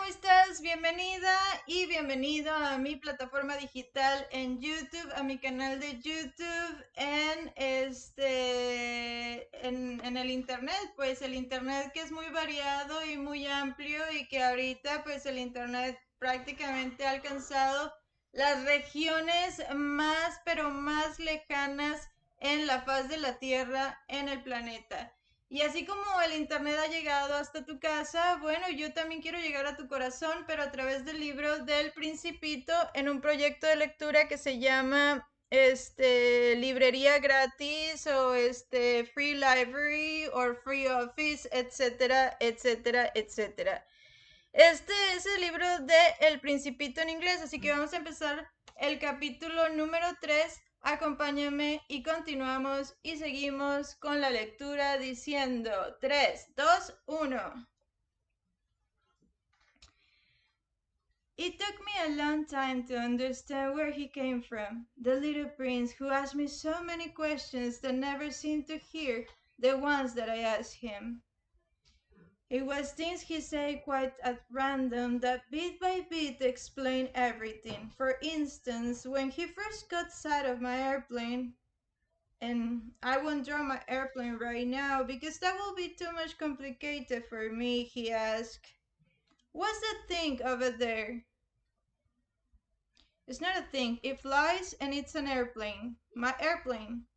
estás? Bienvenida y bienvenido a mi plataforma digital en YouTube, a mi canal de YouTube en el internet, pues el internet que es muy variado y muy amplio y que ahorita pues el internet prácticamente ha alcanzado las regiones más pero más lejanas en la faz de la Tierra en el planeta. Y así como el internet ha llegado hasta tu casa, bueno, yo también quiero llegar a tu corazón, pero a través del libro del Principito en un proyecto de lectura que se llama librería gratis o free library o free office, etcétera, etcétera, etcétera. Este es el libro de El Principito en inglés, así que vamos a empezar el capítulo número 3. Acompáñame y continuamos y seguimos con la lectura diciendo 3, 2, 1. It took me a long time to understand where he came from, the little prince who asked me so many questions that never seemed to hear the ones that I asked him. It was things he said quite at random that bit by bit explained everything. For instance, when he first got sight of my airplane, and I won't draw my airplane right now because that will be too much complicated for me, he asked. What's that thing over there? It's not a thing. It flies and it's an airplane. My airplane.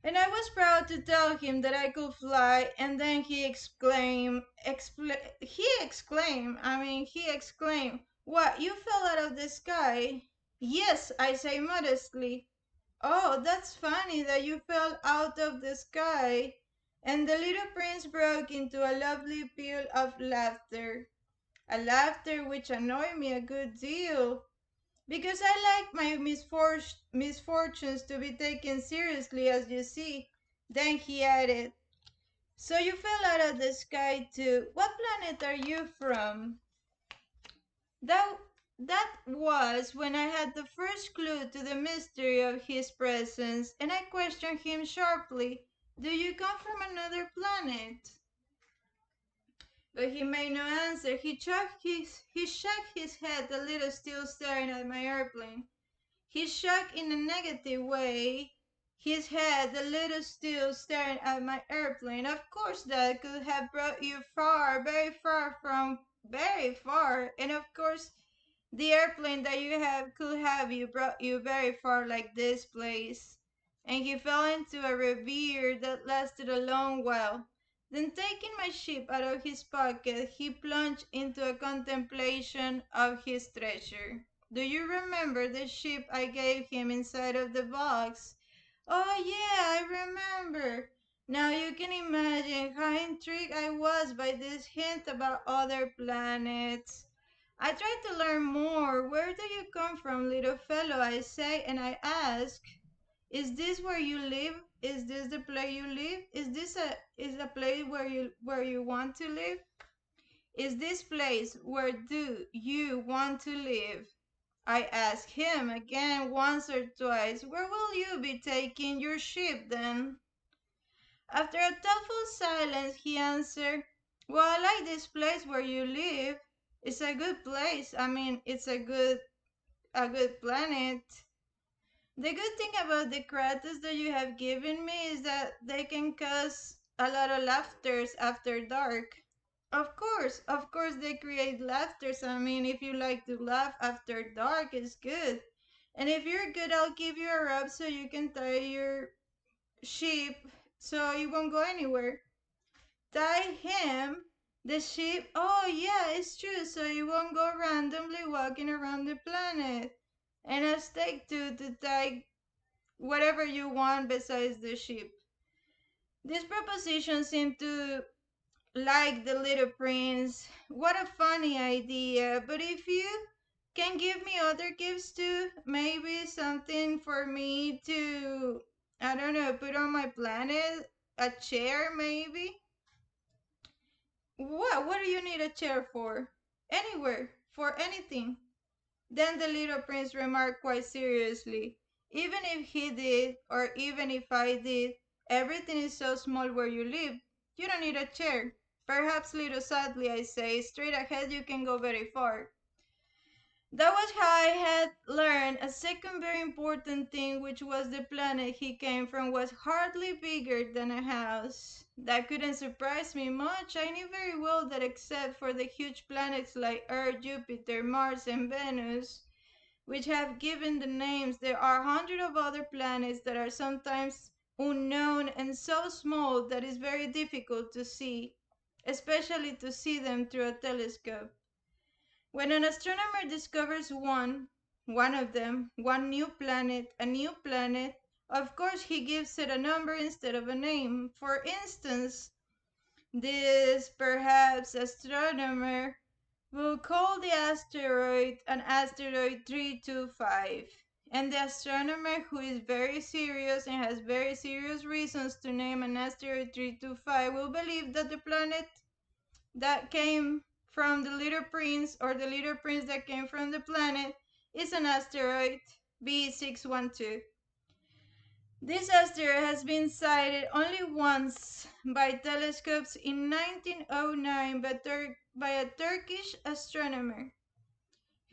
And I was proud to tell him that I could fly, and then he exclaimed, "What, you fell out of the sky?" "Yes," I say modestly. "Oh, that's funny that you fell out of the sky." And the little prince broke into a lovely peal of laughter, a laughter which annoyed me a good deal, because I like my misfortunes to be taken seriously, as you see. Then he added, "So you fell out of the sky too. What planet are you from?" That was when I had the first clue to the mystery of his presence, and I questioned him sharply. "Do you come from another planet?" But he made no answer. He shook his head a little, still staring at my airplane. He shook in a negative way his head a little, still staring at my airplane. "Of course that could have brought you far, very far, and of course the airplane that you have could have brought you very far, like this place." And he fell into a reverie that lasted a long while. Then, taking my ship out of his pocket, he plunged into a contemplation of his treasure. "Do you remember the ship I gave him inside of the box?" "Oh, yeah, I remember." Now you can imagine how intrigued I was by this hint about other planets. I tried to learn more. "Where do you come from, little fellow?" I say, and I ask, "Is this where you live? Is this the place you live? Is a place where you want to live? Is this place where do you want to live?" I ask him again once or twice. "Where will you be taking your ship then?" After a thoughtful silence, he answered, "Well, I like this place where you live. It's a good place. I mean, it's a good planet. The good thing about the craters that you have given me is that they can cause a lot of laughters after dark." Of course, they create laughters. I mean, if you like to laugh after dark, it's good. And if you're good, I'll give you a rope so you can tie your sheep so it won't go anywhere. Tie him, the sheep. Oh, yeah, it's true. So you won't go randomly walking around the planet. And a stake too to tie whatever you want besides the sheep. This proposition seemed to like the little prince. "What a funny idea. But if you can give me other gifts too, maybe something for me to, I don't know, put on my planet, a chair maybe." What do you need a chair for?" "Anywhere, for anything." Then the little prince remarked quite seriously, "Even if he did, or even if I did, everything is so small where you live. You don't need a chair. Perhaps little sadly, I say, straight ahead you can go very far. That was how I had learned a second very important thing, which was the planet he came from was hardly bigger than a house. That couldn't surprise me much. I knew very well that except for the huge planets like Earth, Jupiter, Mars, and Venus, which have given the names, there are hundreds of other planets that are sometimes unknown and so small that it's very difficult to see, especially to see them through a telescope. When an astronomer discovers one of them, one a new planet, of course he gives it a number instead of a name. For instance, this perhaps astronomer will call the asteroid an asteroid 325. And the astronomer who is very serious and has very serious reasons to name an asteroid 325 will believe that the planet that came from the little prince or the little prince that came from the planet is an asteroid B612. This asteroid has been sighted only once by telescopes in 1909 by a Turkish astronomer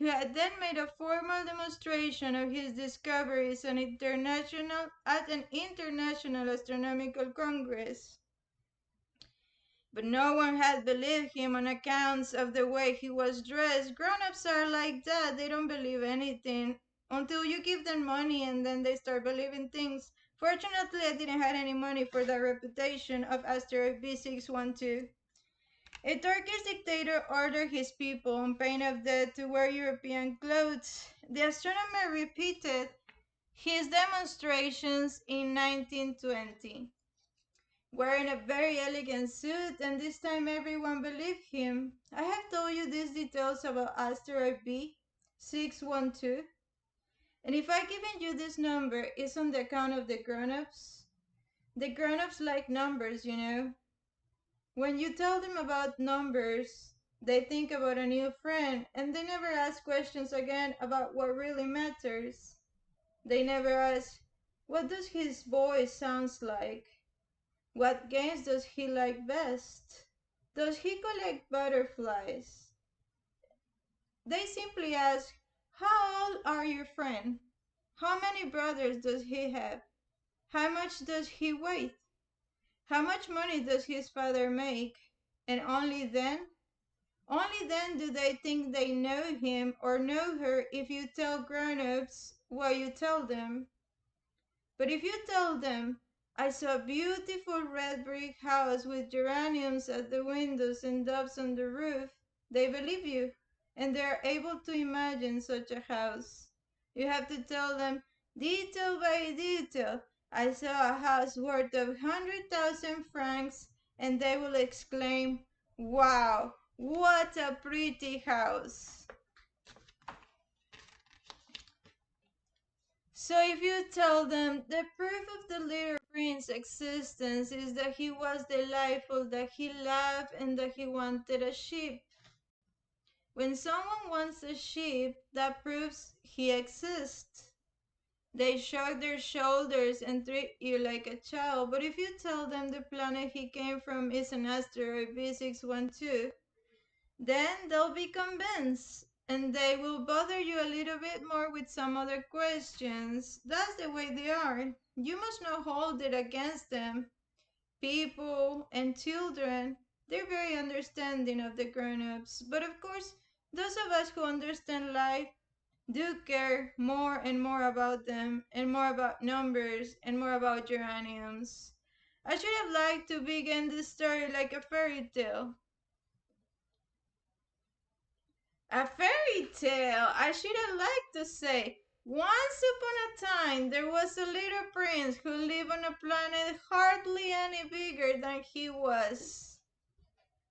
who had then made a formal demonstration of his discoveries at an international astronomical congress. But no one had believed him on accounts of the way he was dressed. Grown-ups are like that. They don't believe anything until you give them money and then they start believing things. Fortunately, I didn't have any money for that reputation of asteroid B612. A Turkish dictator ordered his people, on pain of death, to wear European clothes. The astronomer repeated his demonstrations in 1920, wearing a very elegant suit, and this time everyone believed him. I have told you these details about asteroid B612, and if I've given you this number, it's on the account of the grown-ups. The grown-ups like numbers, you know. When you tell them about numbers, they think about a new friend, and they never ask questions again about what really matters. They never ask, what does his voice sounds like? What games does he like best? Does he collect butterflies? They simply ask, how old are your friend? How many brothers does he have? How much does he weigh? How much money does his father make? And only then do they think they know him or know her if you tell grown-ups what you tell them. But if you tell them, I saw a beautiful red brick house with geraniums at the windows and doves on the roof, they believe you, and they are able to imagine such a house. You have to tell them, detail by detail, I saw a house worth of 100,000 francs, and they will exclaim, wow, what a pretty house. So if you tell them the proof of the little prince's existence is that he was delightful, that he laughed, and that he wanted a sheep. When someone wants a sheep, that proves he exists. They shrug their shoulders and treat you like a child. But if you tell them the planet he came from is an asteroid B612, then they'll be convinced and they will bother you a little bit more with some other questions. That's the way they are. You must not hold it against them. People and children, they're very understanding of the grown ups. But of course, those of us who understand life do care more and more about them, and more about numbers, and more about geraniums. I should have liked to begin this story like a fairy tale. A fairy tale. I should have liked to say, once upon a time there was a little prince who lived on a planet hardly any bigger than he was.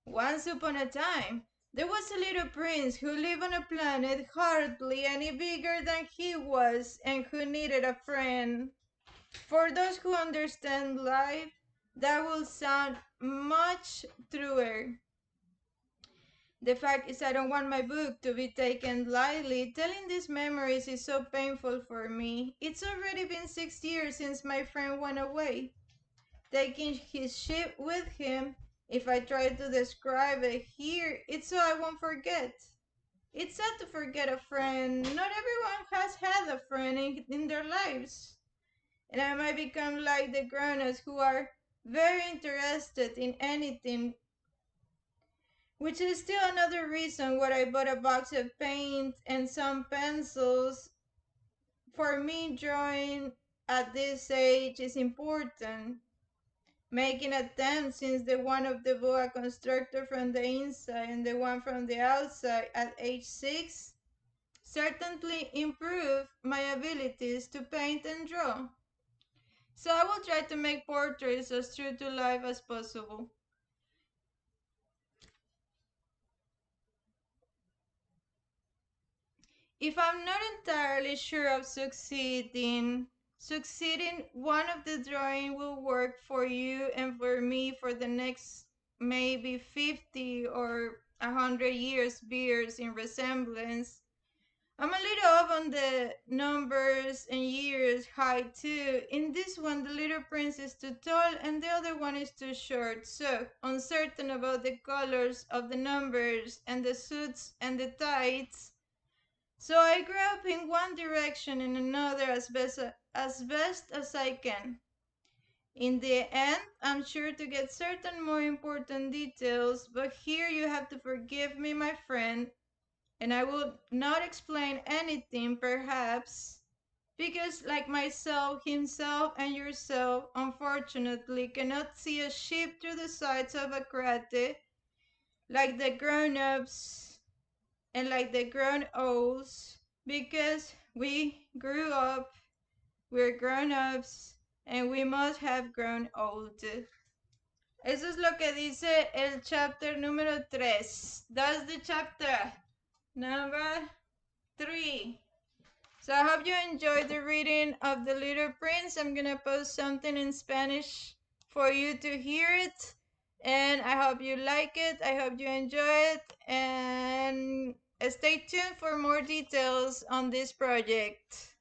Once upon a time there was a little prince who lived on a planet hardly any bigger than he was and who needed a friend. For those who understand life, that will sound much truer. The fact is, I don't want my book to be taken lightly. Telling these memories is so painful for me. It's already been 6 years since my friend went away, taking his ship with him If I try to describe it here, it's so I won't forget. It's sad to forget a friend. Not everyone has had a friend in their lives. And I might become like the grown-ups who are very interested in anything, which is still another reason why I bought a box of paint and some pencils. For me, drawing at this age is important. Making attempts since the one of the boa constructor from the inside and the one from the outside at age 6 certainly improve my abilities to paint and draw. So I will try to make portraits as true to life as possible. If I'm not entirely sure of succeeding, one of the drawing will work for you and for me for the next maybe 50 or 100 years bears in resemblance. I'm a little off on the numbers and years height too. In this one, the little prince is too tall and the other one is too short. So, uncertain about the colors of the numbers and the suits and the tights. So I grew up in one direction and another as best as I can. In the end, I'm sure to get certain more important details, but here you have to forgive me, my friend, and I will not explain anything, perhaps, because, like myself, himself, and yourself, unfortunately, cannot see a sheep through the sides of a crate, like the grown ups and like the grown olds, because we grew up, we're grown ups, and we must have grown old. Eso es lo que dice el chapter número 3. That's the chapter number 3. So I hope you enjoyed the reading of The Little Prince. I'm gonna post something in Spanish for you to hear it. And I hope you like it. I hope you enjoy it. And stay tuned for more details on this project.